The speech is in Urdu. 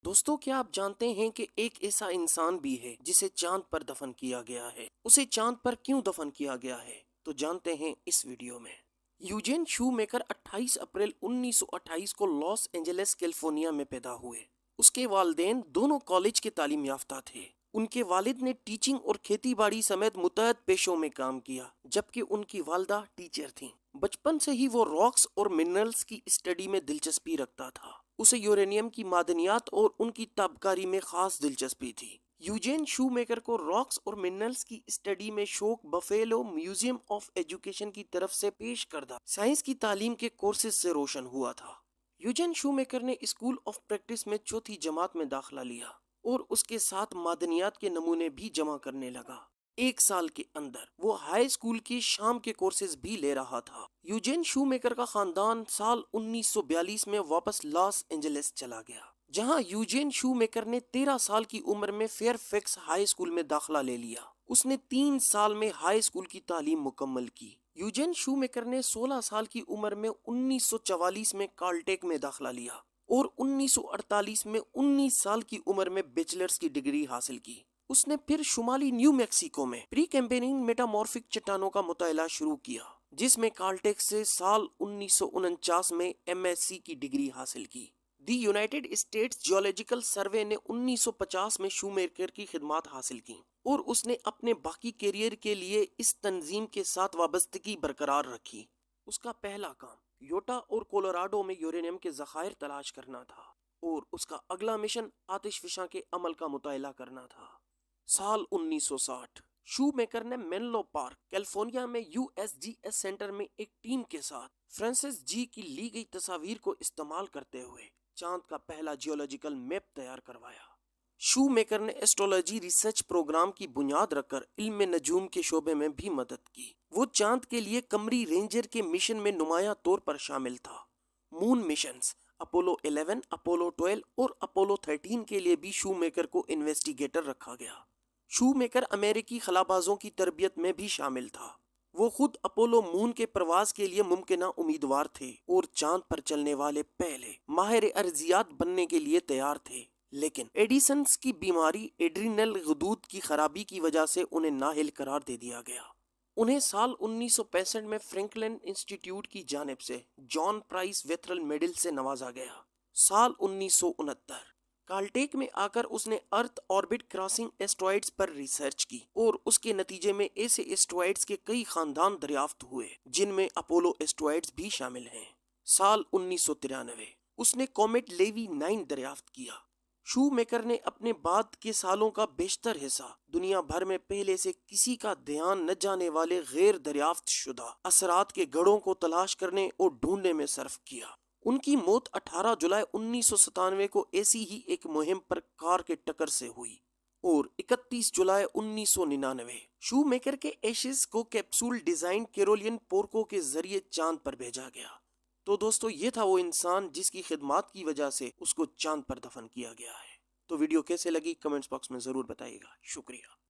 دوستو کیا آپ جانتے ہیں کہ ایک ایسا انسان بھی ہے جسے چاند پر دفن کیا گیا ہے؟ اسے چاند پر کیوں دفن کیا گیا ہے تو جانتے ہیں اس ویڈیو میں۔ یوجین شو میکر 28 اپریل 1928 کو لاس اینجلس کیلیفورنیا میں پیدا ہوئے۔ اس کے والدین دونوں کالج کے تعلیم یافتہ تھے۔ ان کے والد نے ٹیچنگ اور کھیتی باڑی سمیت متعدد پیشوں میں کام کیا، جبکہ ان کی والدہ ٹیچر تھیں۔ بچپن سے ہی وہ راکس اور منرلز کی اسٹڈی میں دلچسپی رکھتا تھا۔ اسے یورینیم کی معدنیات اور ان کی تابکاری میں خاص دلچسپی تھی۔ یوجین شو میکر کو راکس اور منرلز کی اسٹڈی میں شوق بفیلو میوزیم آف ایجوکیشن کی طرف سے پیش کردہ سائنس کی تعلیم کے کورسز سے روشن ہوا تھا۔ یوجین شو میکر نے اسکول آف پریکٹس میں چوتھی جماعت میں داخلہ لیا اور اس کے ساتھ معدنیات کے نمونے بھی جمع کرنے لگا۔ ایک سال کے اندر وہ ہائی اسکول کی شام کے کورسز بھی لے رہا تھا۔ یوجین شو میکر کا خاندان سال 1942 میں واپس لاس اینجلس چلا گیا، جہاں یوجین شو میکر نے 13 سال کی عمر میں فیئر فیکس ہائی اسکول میں داخلہ لے لیا۔ اس نے 3 سال میں ہائی اسکول کی تعلیم مکمل کی۔ یوجین شو میکر نے 16 سال کی عمر میں 1944 میں کالٹیک میں داخلہ لیا اور 1948 میں 19 سال کی عمر میں بیچلرز کی ڈگری حاصل کی۔ اس نے پھر شمالی نیو میکسیکو میں پری کیمبرین میٹامورفک چٹانوں کا مطالعہ شروع کیا، جس میں کالٹیک سے سال 1949 میں ایم ایس سی کی ڈگری حاصل کی۔ دی یونائیٹڈ اسٹیٹس جیولوجیکل سروے نے 1950 میں شو میکر کی خدمات حاصل کی اور اس نے اپنے باقی کیریئر کے لیے اس تنظیم کے ساتھ وابستگی برقرار رکھی۔ اس کا پہلا کام یوٹا اور کولوراڈو میں یورینیم کے ذخائر تلاش کرنا تھا اور اس کا اگلا مشن آتش فشاں کے عمل کا مطالعہ کرنا تھا۔ سال 1960 شو میکر نے مینلو پارک کیلیفورنیا میں U S G S centre میں ایک ٹیم کے ساتھ فرانسس جی کی لی گئی تصاویر کو استعمال کرتے ہوئے چاند کا پہلا جیولوجیکل میپ تیار کروایا۔ شو میکر نے ایسٹرولوجی ریسرچ پروگرام کی بنیاد رکھ کر علم نجوم کے شعبے میں بھی مدد کی۔ وہ چاند کے لیے قمری رینجر کے مشن میں نمایاں طور پر شامل تھا۔ مون مشنز اپولو 11، اپولو 12 اور اپولو 13 کے لیے بھی شو میکر کو انویسٹیگیٹر رکھا گیا۔ شو میکر امریکی خلابازوں کی تربیت میں بھی شامل تھا۔ وہ خود اپولو مون کے پرواز کے لیے ممکنہ امیدوار تھے اور چاند پر چلنے والے پہلے ماہر ارضیات بننے کے لیے تیار تھے، لیکن ایڈیسنس کی بیماری ایڈرینل غدود کی خرابی کی وجہ سے انہیں نااہل قرار دے دیا گیا۔ انہیں سال 1965 میں فرینکلن انسٹیٹیوٹ کی جانب سے جان پرائس ویتھرل میڈل سے نوازا گیا۔ سال 1969 کالٹیک میں آ کر اس نے ارتھ آربٹ کراسنگ ایسٹرائڈز پر ریسرچ کی اور اس کے نتیجے میں ایسے ایسٹرائڈز کے کئی خاندان دریافت ہوئے جن میں اپولو ایسٹرائڈز بھی شامل ہیں۔ سال 1993 اس نے کومیٹ لیوی 9 دریافت کیا۔ شو میکر نے اپنے بعد کے سالوں کا بیشتر حصہ دنیا بھر میں پہلے سے کسی کا دھیان نہ جانے والے غیر دریافت شدہ اثرات کے گڑھوں کو تلاش کرنے اور ڈھونڈنے میں صرف کیا۔ ان کی موت 18 جولائی 1997 کو ایسی ہی ایک مہم پر کار کے ٹکر سے ہوئی اور 31 جولائی 1999 شو میکر کے ایشز کو کیپسول ڈیزائن کیرولین پورکو کے ذریعے چاند پر بھیجا گیا۔ تو دوستو یہ تھا وہ انسان جس کی خدمات کی وجہ سے اس کو چاند پر دفن کیا گیا ہے۔ تو ویڈیو کیسے لگی کمنٹس باکس میں ضرور بتائیے گا۔ شکریہ۔